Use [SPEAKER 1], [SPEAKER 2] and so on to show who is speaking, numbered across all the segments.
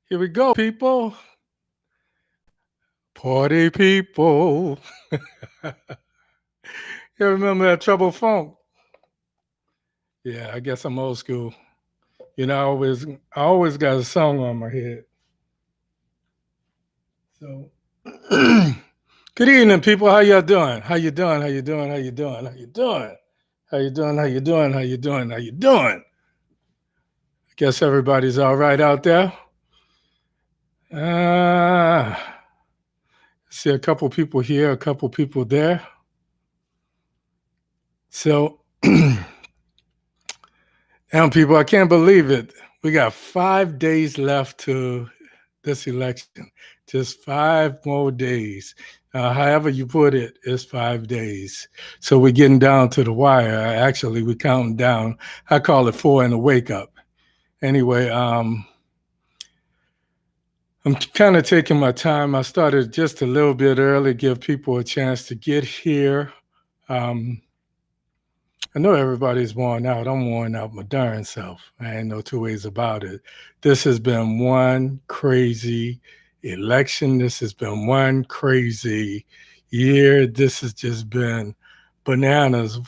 [SPEAKER 1] Here we go, people. Party people. You remember that Trouble Funk? Yeah, I guess I'm old school. I always got a song on my head. So, good evening, people. How y'all doing? How you doing? How you doing? How you doing? How you doing? How you doing? How you doing? How you doing? How you doing? I guess everybody's all right out there. Uh, see a couple people here, a couple people there. So, and people, I can't believe it. We got 5 days left to this election. Just 5 more days. However you put it, it's 5 days. So we're getting down to the wire. Actually, we're counting down. I call it four in the wake up. Anyway, I'm kind of taking my time. I started just a little bit early, give people a chance to get here. I know everybody's worn out. I'm worn out my darn self. I ain't no two ways about it. This has been one crazy election. This has been one crazy year. This has just been bananas.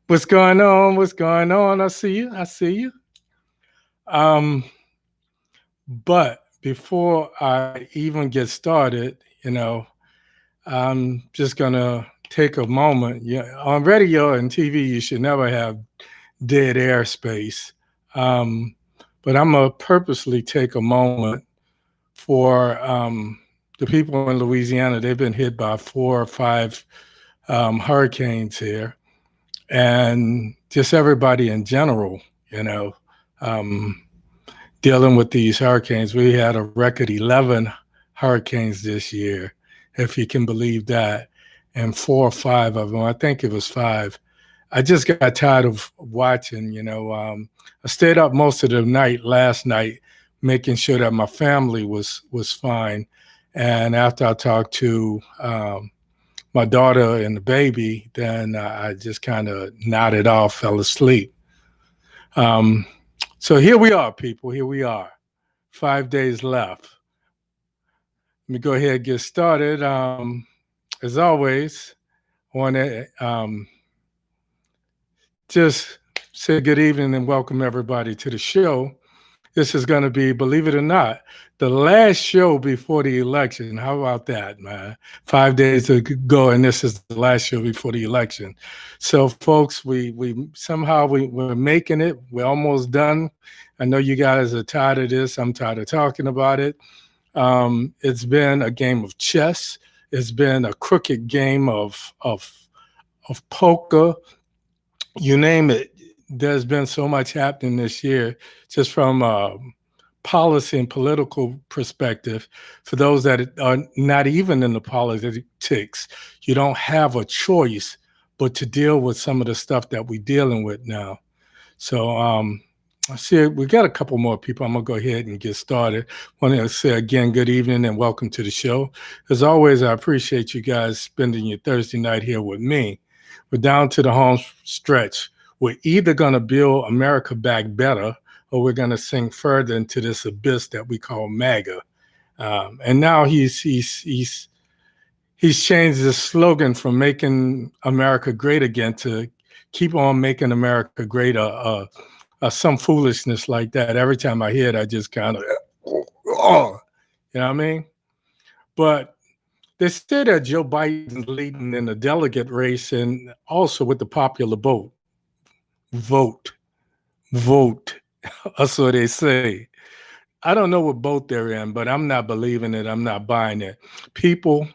[SPEAKER 1] What's going on? What's going on? I see you. I see you. Um, but before I even get started, I'm just gonna take a moment. Yeah, on radio and TV, you should never have dead airspace. Um, but I'm gonna purposely take a moment for the people in Louisiana. They've been hit by 4 or 5 hurricanes here, and just everybody in general. You know, um, dealing with these hurricanes. We had a record 11 hurricanes this year, if you can believe that, and 4 or 5 of them. I think it was 5. I just got tired of watching. I stayed up most of the night last night, making sure that my family was fine. And after I talked to my daughter and the baby, then I just kind of nodded off, fell asleep. Um, so here we are, people. Here we are. 5 days left. Let me go ahead and get started. As always, I want to just say good evening and welcome everybody to the show. This is going to be, believe it or not, the last show before the election. How about that, man? 5 days to go, and this is the last show before the election. So, folks, we're making it. We're almost done. I know you guys are tired of this. I'm tired of talking about it. It's been a game of chess. It's been a crooked game of poker. You name it. There's been so much happening this year, just from policy and political perspective. For those that are not even in the politics, you don't have a choice but to deal with some of the stuff that we're dealing with now. So I see we got a couple more people. I'm gonna go ahead and get started. Want to say again, good evening and welcome to the show. As always, I appreciate you guys spending your Thursday night here with me. We're down to the home stretch. We're either gonna build America back better, or we're gonna sink further into this abyss that we call MAGA. And now he's changed the slogan from "Making America Great Again" to "Keep on Making America Great." Some foolishness like that. Every time I hear it, I just kind of, oh, you know what I mean? But they say that Joe Biden's leading in the delegate race and also with the popular vote. Vote. That's what they say. I don't know what boat they're in, but I'm not believing it. I'm not buying it. People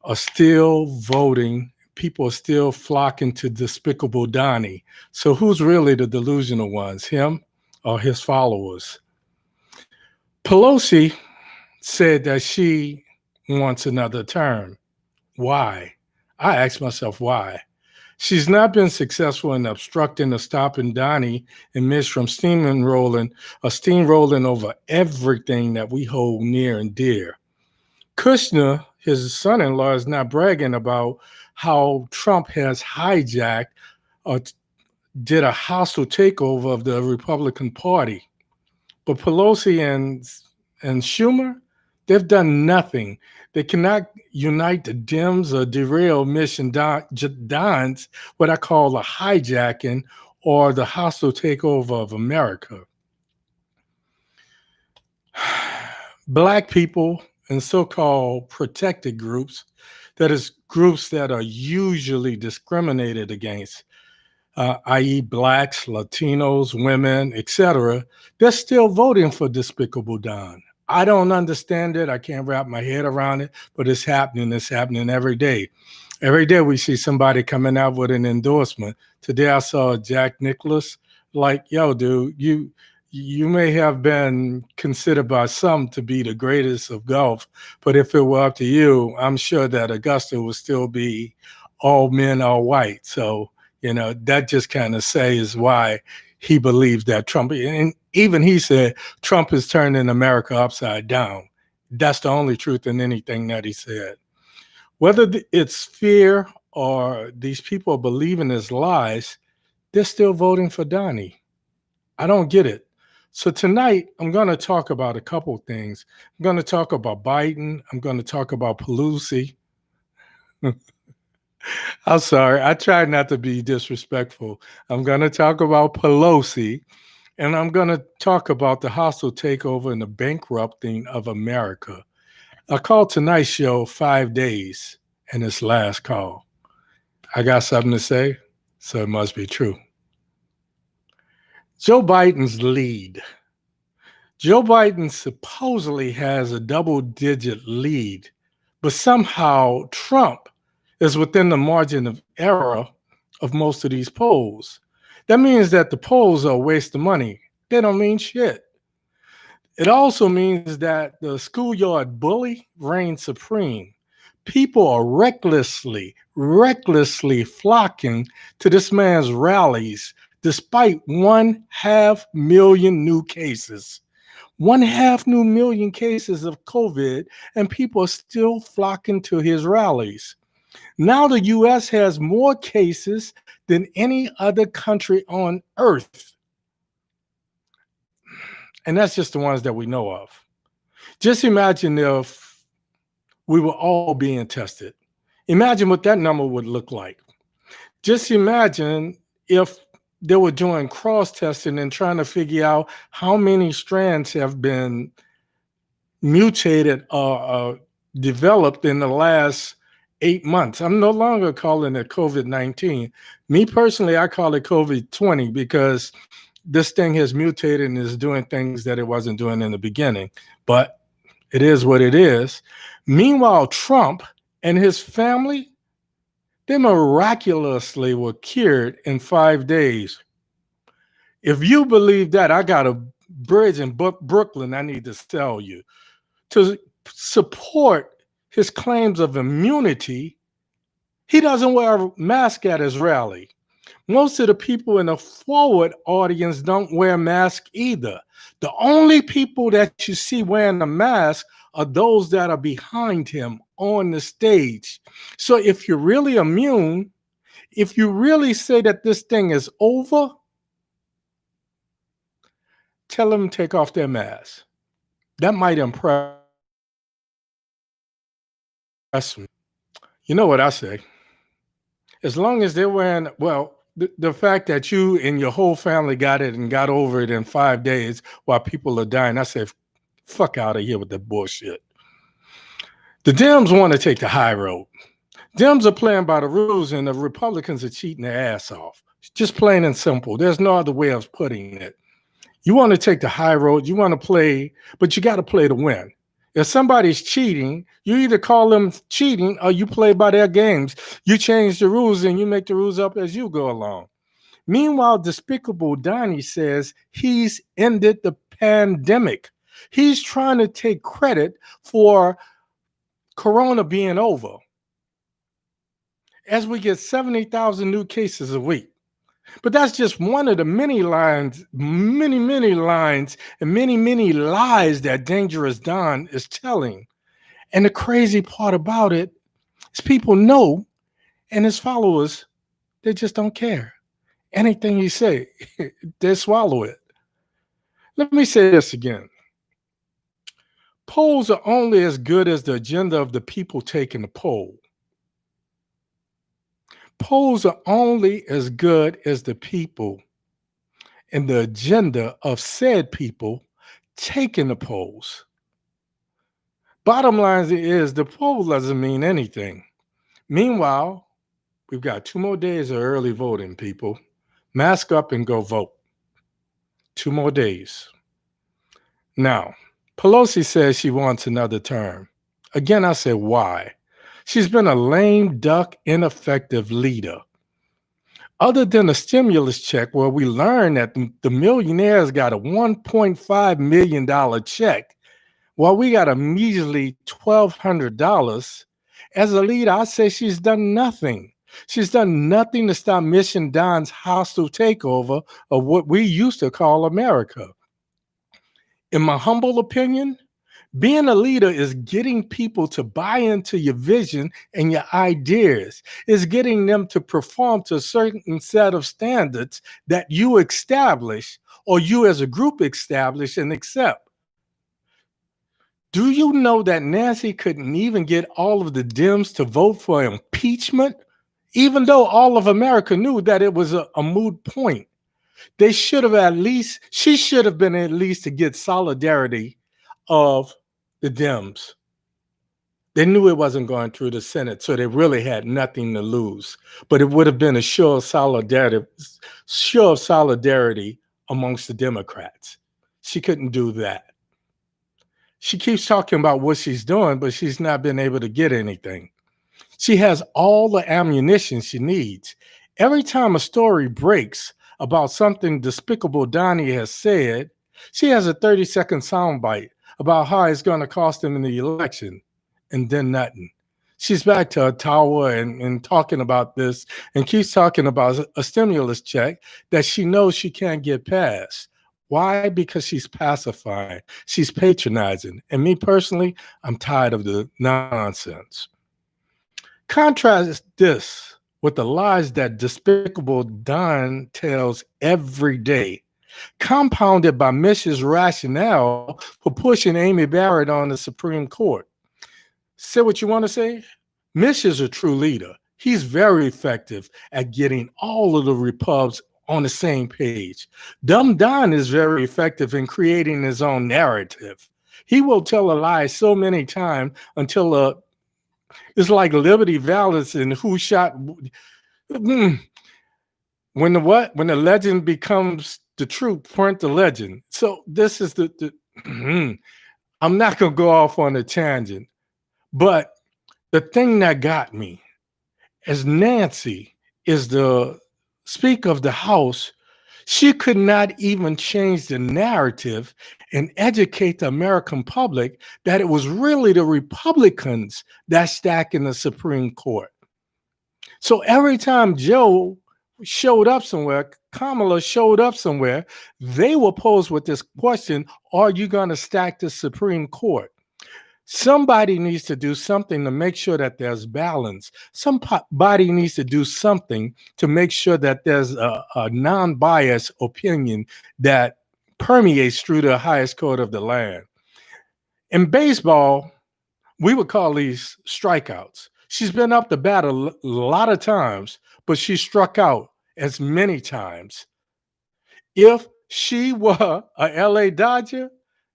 [SPEAKER 1] are still voting. People are still flocking to Despicable Donnie. So who's really the delusional ones, him or his followers? Pelosi said that she wants another term. Why? I asked myself why. She's not been successful in obstructing or stopping Donnie and Mitch from steamrolling over everything that we hold near and dear. Kushner, his son-in-law, is not bragging about how Trump has hijacked or did a hostile takeover of the Republican Party. But Pelosi and and Schumer, they've done nothing. They cannot unite the Dems or derail Mission Don's what I call a hijacking or the hostile takeover of America. Black people and so-called protected groups, that is groups that are usually discriminated against, i.e., blacks, Latinos, women, etc., they're still voting for Despicable Don. I don't understand it. I can't wrap my head around it, but it's happening. It's happening every day. Every day we see somebody coming out with an endorsement. Today I saw Jack Nicklaus. Like, yo, dude, you may have been considered by some to be the greatest of golf, but if it were up to you, I'm sure that Augusta would still be all men, all white. So, that just kind of says why he believes that Trump, and even he said Trump is turning America upside down. That's the only truth in anything that he said. Whether it's fear or these people believing his lies, they're still voting for Donnie. I don't get it. So tonight, I'm going to talk about a couple things. I'm going to talk about Biden. I'm going to talk about Pelosi. I'm sorry. I try not to be disrespectful. I'm going to talk about Pelosi, and I'm going to talk about the hostile takeover and the bankrupting of America. I call tonight's show 5 Days and its last call. I got something to say, so it must be true. Joe Biden's lead. Joe Biden supposedly has a double-digit lead, but somehow Trump is within the margin of error of most of these polls. That means that the polls are a waste of money. They don't mean shit. It also means that the schoolyard bully reigns supreme. People are recklessly flocking to this man's rallies despite 1/2 million new cases. 1/2 new million cases of COVID, and people are still flocking to his rallies. Now the U.S. has more cases than any other country on earth. And that's just the ones that we know of. Just imagine if we were all being tested. Imagine what that number would look like. Just imagine if they were doing cross-testing and trying to figure out how many strands have been mutated or developed in the last 8 months. I'm no longer calling it COVID-19. Me personally, I call it COVID-20 because this thing has mutated and is doing things that it wasn't doing in the beginning. But it is what it is. Meanwhile, Trump and his family, they miraculously were cured in 5 days. If you believe that, I got a bridge in Brooklyn I need to sell you. To support his claims of immunity, he doesn't wear a mask at his rally. Most of the people in the forward audience don't wear masks either. The only people that you see wearing a mask are those that are behind him on the stage. So if you're really immune, if you really say that this thing is over, tell them to take off their mask. That might impress me. You know what I say? As long as they're wearing, well, the fact that you and your whole family got it and got over it in 5 days while people are dying, I say, fuck out of here with that bullshit. The Dems want to take the high road. Dems are playing by the rules and the Republicans are cheating their ass off. Just plain and simple. There's no other way of putting it. You want to take the high road, you want to play, but you got to play to win. If somebody's cheating, you either call them cheating or you play by their games. You change the rules and you make the rules up as you go along. Meanwhile, Despicable Donnie says he's ended the pandemic. He's trying to take credit for Corona being over. As we get 70,000 new cases a week. But that's just one of the many lines, many lines, and many lies that Dangerous Don is telling. And the crazy part about it is people know, and his followers, they just don't care. Anything he say, they swallow it. Let me say this again. Polls are only as good as the agenda of the people taking the poll. Polls are only as good as the people and the agenda of said people taking the polls. Bottom line is the poll doesn't mean anything. Meanwhile, we've got 2 more days of early voting, people. Mask up and go vote. 2 more days. Now, Pelosi says she wants another term. Again, I said, why? She's been a lame duck, ineffective leader. Other than a stimulus check where we learned that the millionaires got a $1.5 million check, while we got a measly $1,200, as a leader, I say she's done nothing. She's done nothing to stop Mission Don's hostile takeover of what we used to call America. In my humble opinion, being a leader is getting people to buy into your vision and your ideas. It's getting them to perform to a certain set of standards that you establish or you as a group establish and accept. Do you know that Nancy couldn't even get all of the Dems to vote for impeachment, even though all of America knew that it was a moot point? She should have been at least to get solidarity of the Dems. They knew it wasn't going through the Senate, so they really had nothing to lose. But it would have been a show of solidarity amongst the Democrats. She couldn't do that. She keeps talking about what she's doing, but she's not been able to get anything. She has all the ammunition she needs. Every time a story breaks about something despicable Donnie has said, she has a 30-second soundbite about how it's going to cost him in the election, and then nothing. She's back to her tower and talking about this and keeps talking about a stimulus check that she knows she can't get past. Why? Because she's pacifying. She's patronizing. And me personally, I'm tired of the nonsense. Contrast this with the lies that despicable Don tells every day, compounded by Mish's rationale for pushing Amy Barrett on the Supreme Court. Say what you want to say? Mish is a true leader. He's very effective at getting all of the Repubs on the same page. Dumb Don is very effective in creating his own narrative. He will tell a lie so many times until it's like Liberty Valance and Who Shot. When the legend becomes the truth, print the legend. So this is the I'm not gonna go off on a tangent, but the thing that got me as Nancy is the Speaker of the House, she could not even change the narrative and educate the American public that it was really the Republicans that stack in the Supreme Court. So every time Joe showed up somewhere, Kamala showed up somewhere, they were posed with this question, are you going to stack the Supreme Court? Somebody needs to do something to make sure that there's balance. Somebody needs to do something to make sure that there's a non-biased opinion that permeates through the highest court of the land. In baseball, we would call these strikeouts. She's been up to bat a lot of times, but she struck out as many times. If she were a LA Dodger,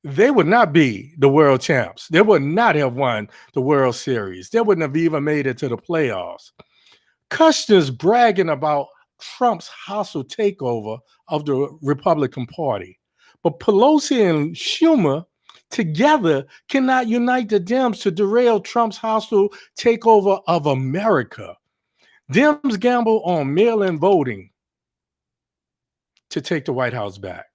[SPEAKER 1] they would not be the world champs. They would not have won the World Series. They wouldn't have even made it to the playoffs. Kushner's bragging about Trump's hostile takeover of the Republican Party. But Pelosi and Schumer together cannot unite the Dems to derail Trump's hostile takeover of America. Dems gamble on mail-in voting to take the White House back.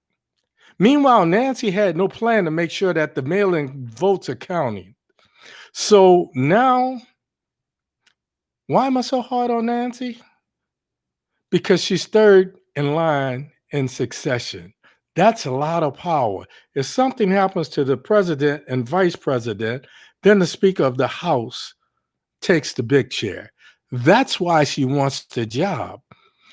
[SPEAKER 1] Meanwhile, Nancy had no plan to make sure that the mail-in votes are counting. So now, why am I so hard on Nancy? Because she's third in line in succession. That's a lot of power. If something happens to the president and vice president, then the Speaker of the House takes the big chair. That's why she wants the job.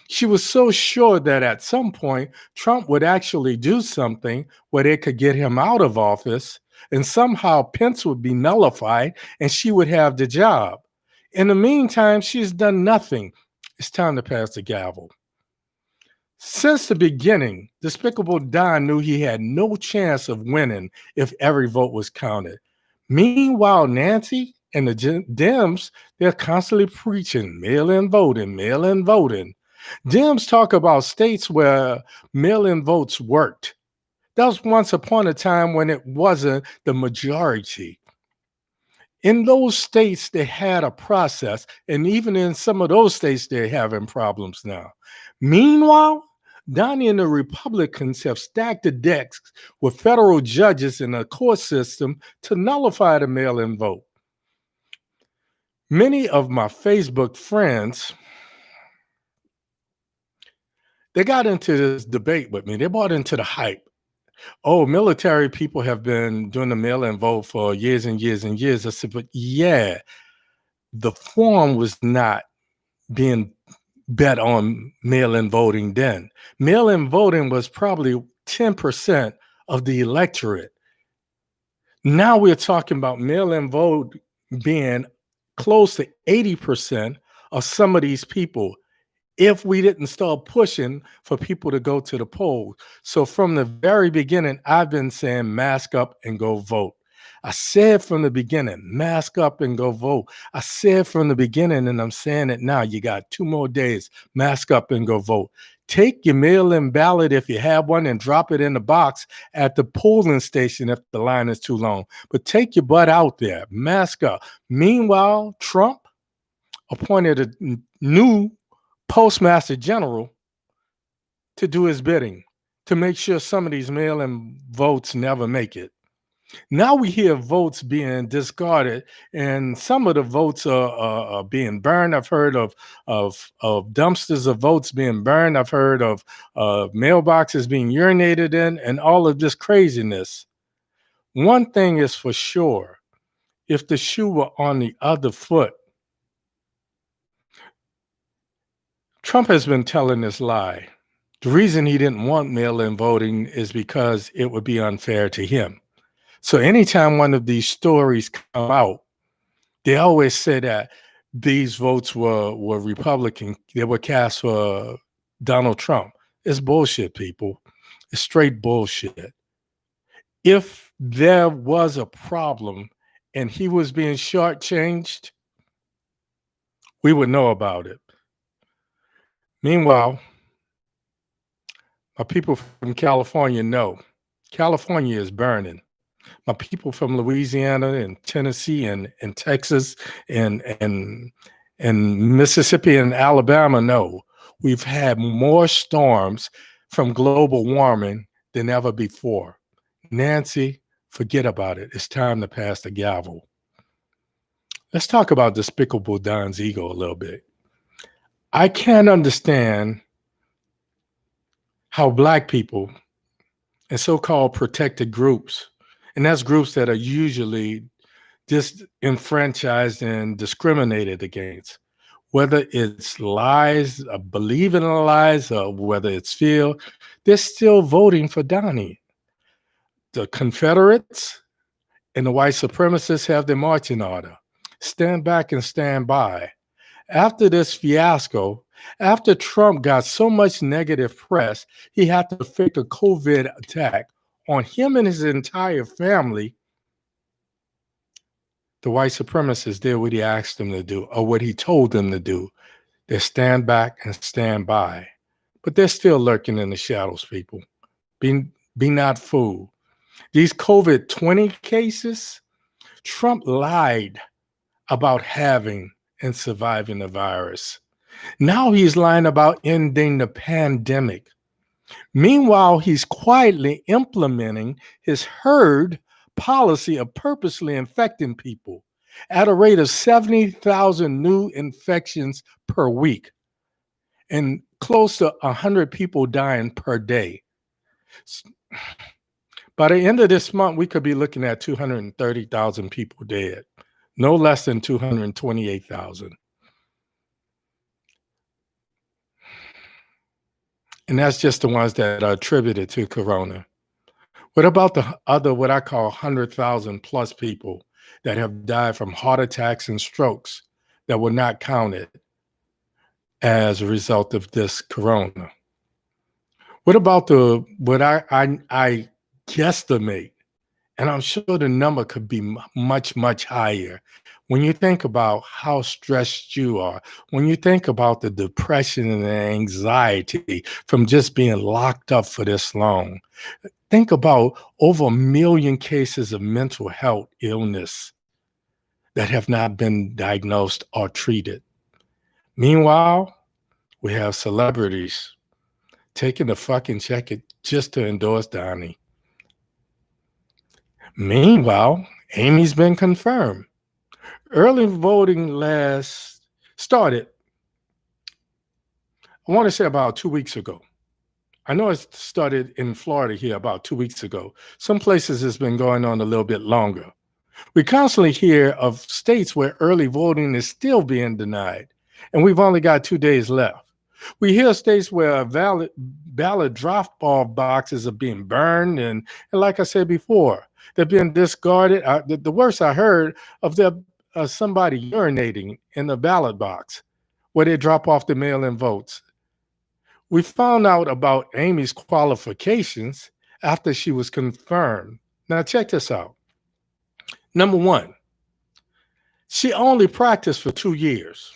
[SPEAKER 1] She was so sure that at some point Trump would actually do something where they could get him out of office and somehow Pence would be nullified and she would have the job. In the meantime, she's done nothing. It's time to pass the gavel. Since the beginning, Despicable Don knew he had no chance of winning if every vote was counted. Meanwhile, Nancy and the Dems, they're constantly preaching mail in voting, mail in voting. Dems talk about states where mail in votes worked. That was once upon a time when it wasn't the majority. In those states, they had a process, and even in some of those states, they're having problems now. Meanwhile, Donnie and the Republicans have stacked the decks with federal judges in the court system to nullify the mail in vote. Many of my Facebook friends, they got into this debate with me. They bought into the hype. Oh, military people have been doing the mail in vote for years and years and years. I said, but yeah, the form was not being bet on mail-in voting then. Mail-in voting was probably 10% of the electorate. Now we're talking about mail-in vote being close to 80% of some of these people if we didn't start pushing for people to go to the polls. So from the very beginning, I've been saying mask up and go vote. I said from the beginning, mask up and go vote. I said from the beginning, and I'm saying it now, you got 2 more days, mask up and go vote. Take your mail-in ballot if you have one and drop it in the box at the polling station if the line is too long. But take your butt out there, mask up. Meanwhile, Trump appointed a new postmaster general to do his bidding, to make sure some of these mail-in votes never make it. Now we hear votes being discarded, and some of the votes are being burned. I've heard of dumpsters of votes being burned. I've heard of mailboxes being urinated in, and all of this craziness. One thing is for sure: if the shoe were on the other foot, Trump has been telling this lie. The reason he didn't want mail-in voting is because it would be unfair to him. So anytime one of these stories come out, they always say that these votes were Republican. They were cast for Donald Trump. It's bullshit, people. It's straight bullshit. If there was a problem and he was being shortchanged, we would know about it. Meanwhile, my people from California know California is burning. My people from Louisiana and Tennessee and Texas and Mississippi and Alabama know we've had more storms from global warming than ever before. Nancy, forget about it. It's time to pass the gavel. Let's talk about Despicable Don's ego a little bit. I can't understand how Black people and so-called protected groups, and that's groups that are usually disenfranchised and discriminated against, whether it's lies, believing in lies, or whether it's fear, they're still voting for Donnie. The Confederates and the white supremacists have their marching order. Stand back and stand by. After this fiasco, after Trump got so much negative press, he had to fake a COVID attack on him and his entire family. The white supremacists did what he asked them to do, or what he told them to do. They stand back and stand by. But they're still lurking in the shadows, people. Be not fooled. These COVID-20 cases, Trump lied about having and surviving the virus. Now he's lying about ending the pandemic. Meanwhile, he's quietly implementing his herd policy of purposely infecting people at a rate of 70,000 new infections per week and close to 100 people dying per day. By the end of this month, we could be looking at 230,000 people dead, no less than 228,000. And that's just the ones that are attributed to corona. What about the other, what I call 100,000 plus people that have died from heart attacks and strokes that were not counted as a result of this corona? What about what I guesstimate, and I'm sure the number could be much, much higher. When you think about how stressed you are, when you think about the depression and the anxiety from just being locked up for this long, think about over 1 million cases of mental health illness that have not been diagnosed or treated. Meanwhile, we have celebrities taking the fucking check just to endorse Donnie. Meanwhile, Amy's been confirmed. Early voting last started, I want to say about 2 weeks ago. I know it started in Florida here about 2 weeks ago. Some places it's been going on a little bit longer. We constantly hear of states where early voting is still being denied, and we've only got 2 days left. We hear states where ballot drop-off boxes are being burned, and like I said before, they're being discarded. The worst I heard of somebody urinating in the ballot box where they drop off the mail-in votes. We found out about Amy's qualifications after she was confirmed. Now, check this out. Number one, she only practiced for 2 years.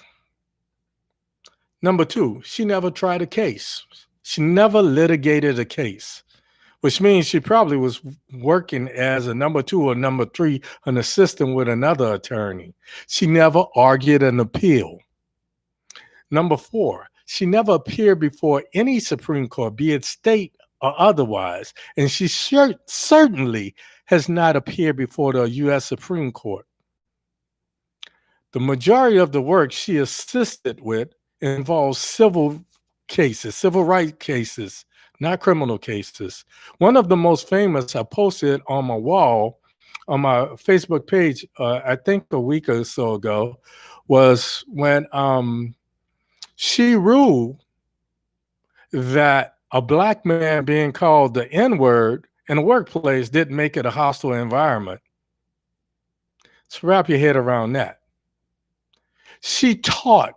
[SPEAKER 1] Number two, she never tried a case. She never litigated a case, which means she probably was working as a number two or number three, an assistant with another attorney. She never argued an appeal. Number four, she never appeared before any Supreme Court, be it state or otherwise, and she certainly has not appeared before the U.S. Supreme Court. The majority of the work she assisted with involves civil cases, civil rights cases, not criminal cases. One of the most famous, I posted on my wall, on my Facebook page, I think a week or so ago, was when she ruled that a black man being called the N-word in a workplace didn't make it a hostile environment. So wrap your head around that. She taught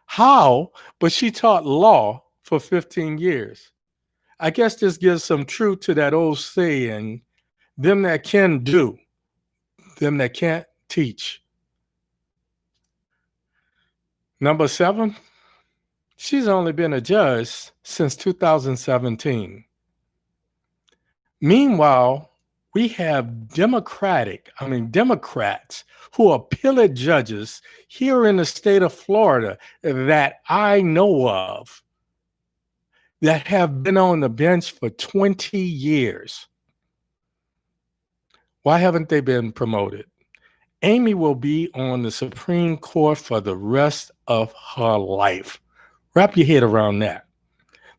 [SPEAKER 1] how, but she taught law for 15 years. I guess this gives some truth to that old saying, them that can do, them that can't teach. Number seven, she's only been a judge since 2017. Meanwhile, we have Democrats who are pilot judges here in the state of Florida that I know of that have been on the bench for 20 years. Why haven't they been promoted? Amy will be on the Supreme Court for the rest of her life. Wrap your head around that.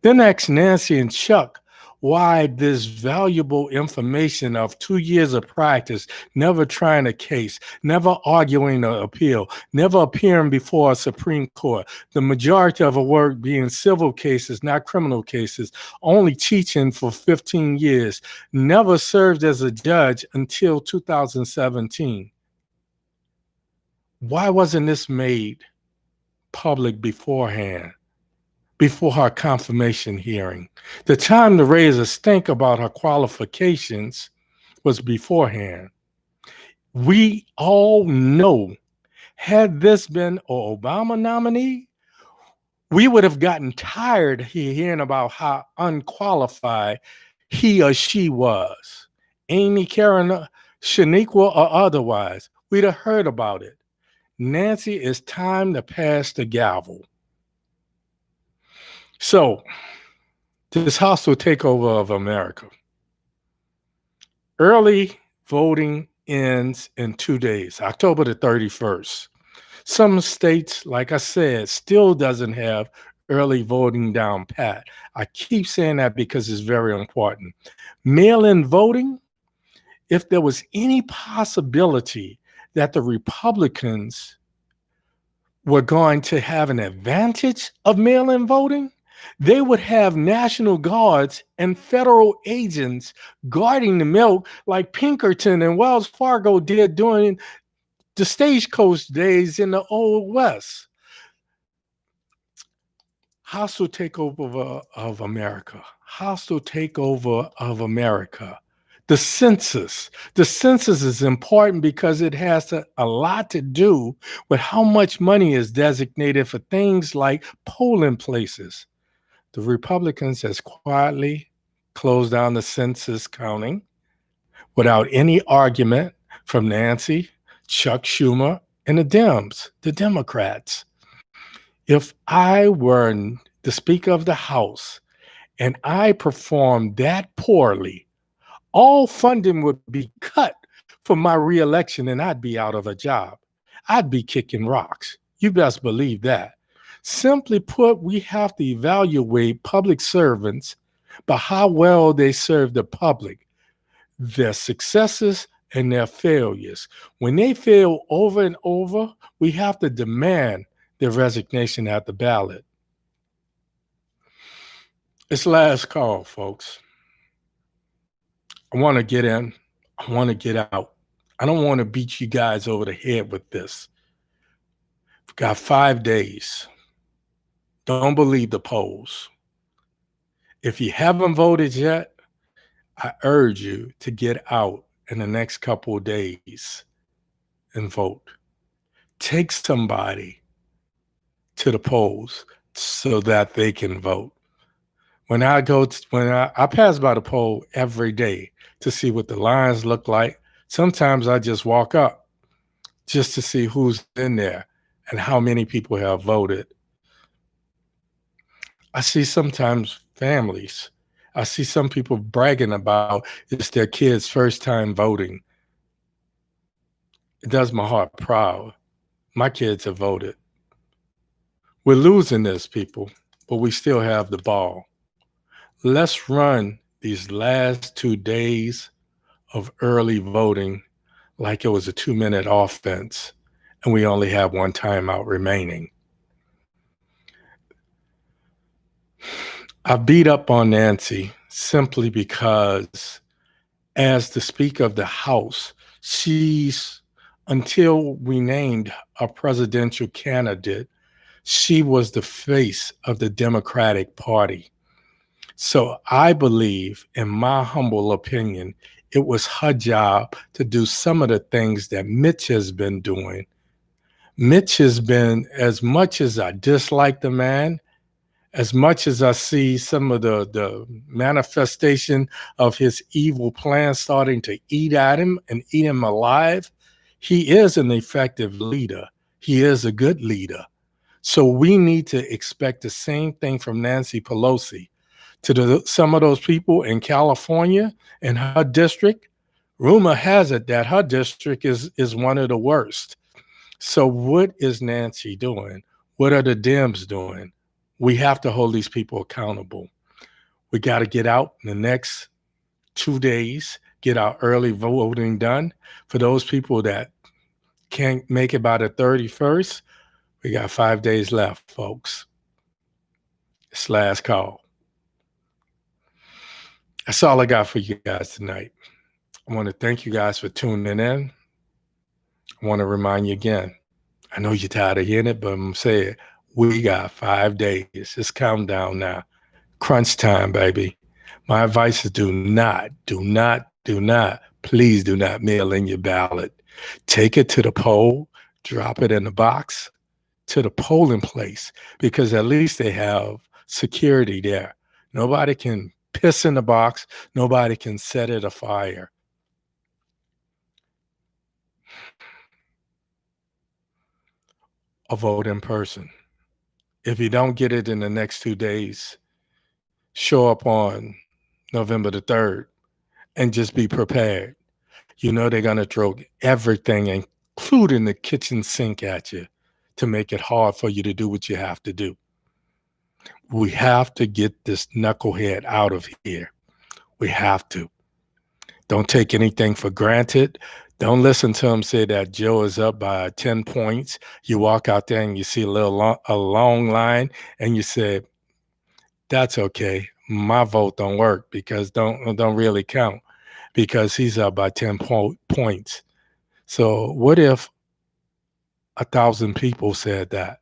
[SPEAKER 1] Then ask Nancy and Chuck why this valuable information of 2 years of practice, never trying a case, never arguing an appeal, never appearing before a Supreme Court, the majority of her work being civil cases, not criminal cases, only teaching for 15 years, never served as a judge until 2017. Why wasn't this made public beforehand, before her confirmation hearing? The time to raise a stink about her qualifications was beforehand. We all know, had this been an Obama nominee, we would have gotten tired hearing about how unqualified he or she was. Amy, Karen, Shaniqua, or otherwise, we'd have heard about it. Nancy, it's time to pass the gavel. So, this hostile takeover of America. Early voting ends in 2 days, October the 31st. Some states, like I said, still doesn't have early voting down pat. I keep saying that because it's very important. Mail-in voting, if there was any possibility that the Republicans were going to have an advantage of mail-in voting, They would have National Guards and federal agents guarding the milk like Pinkerton and Wells Fargo did during the stagecoach days in the Old West. Hostile takeover of America. Hostile takeover of America. The census. The census is important because it has a lot to do with how much money is designated for things like polling places. The Republicans has quietly closed down the census counting without any argument from Nancy, Chuck Schumer, and the Dems, the Democrats. If I were the Speaker of the House and I performed that poorly, all funding would be cut for my reelection and I'd be out of a job. I'd be kicking rocks. You best believe that. Simply put, we have to evaluate public servants by how well they serve the public, their successes and their failures. When they fail over and over, we have to demand their resignation at the ballot. It's last call, folks. I want to get in. I want to get out. I don't want to beat you guys over the head with this. We've got 5 days. Don't believe the polls. If you haven't voted yet, I urge you to get out in the next couple of days and vote. Take somebody to the polls so that they can vote. When I pass by the poll every day to see what the lines look like, sometimes I just walk up just to see who's in there and how many people have voted. I see sometimes families. I see some people bragging about it's their kids' first time voting. It does my heart proud. My kids have voted. We're losing this, people, but we still have the ball. Let's run these last 2 days of early voting like it was a 2-minute offense, and we only have 1 timeout remaining. I beat up on Nancy simply because as the Speaker of the House, until we named a presidential candidate, she was the face of the Democratic Party. So I believe, in my humble opinion, it was her job to do some of the things that Mitch has been doing. Mitch has been, as much as I dislike the man, as much as I see some of the manifestation of his evil plan starting to eat at him and eat him alive, he is an effective leader. He is a good leader. So we need to expect the same thing from Nancy Pelosi. To some of those people in California and her district, rumor has it that her district is one of the worst. So what is Nancy doing? What are the Dems doing? We have to hold these people accountable. We got to get out in the next 2 days, get our early voting done. For those people that can't make it by the 31st, we got 5 days left, folks. It's last call. That's all I got for you guys tonight. I want to thank you guys for tuning in. I want to remind you again, I know you're tired of hearing it, but I'm saying we got 5 days. It's countdown now. Crunch time, baby. My advice is please do not mail in your ballot. Take it to the poll, drop it in the box to the polling place, because at least they have security there. Nobody can piss in the box. Nobody can set it afire. A vote in person. If you don't get it in the next 2 days, show up on November the 3rd and just be prepared. You know they're going to throw everything, including the kitchen sink, at you to make it hard for you to do what you have to do. We have to get this knucklehead out of here. We have to. Don't take anything for granted. Don't listen to him say that Joe is up by 10 points. You walk out there and you see a long line and you say, That's okay. My vote don't work because don't really count because he's up by 10 points. So what if 1,000 people said that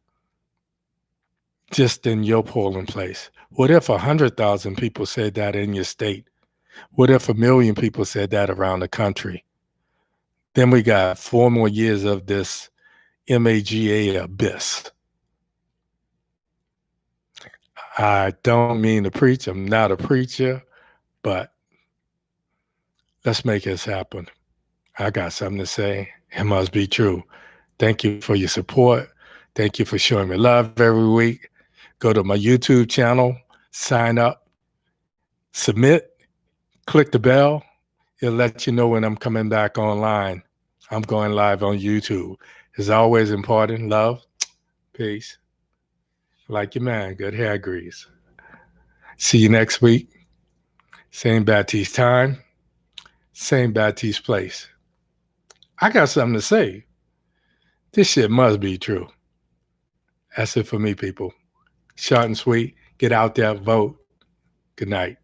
[SPEAKER 1] just in your polling place? What if 100,000 people said that in your state? What if 1 million people said that around the country? Then we got 4 more years of this MAGA abyss. I don't mean to preach. I'm not a preacher, but let's make this happen. I got something to say. It must be true. Thank you for your support. Thank you for showing me love every week. Go to my YouTube channel, sign up, submit, click the bell. It'll let you know when I'm coming back online. I'm going live on YouTube. It's always important. Love, peace. Like your man, good hair grease. See you next week. Same Baptiste time, same Baptiste place. I got something to say. This shit must be true. That's it for me, people. Short and sweet. Get out there, vote. Good night.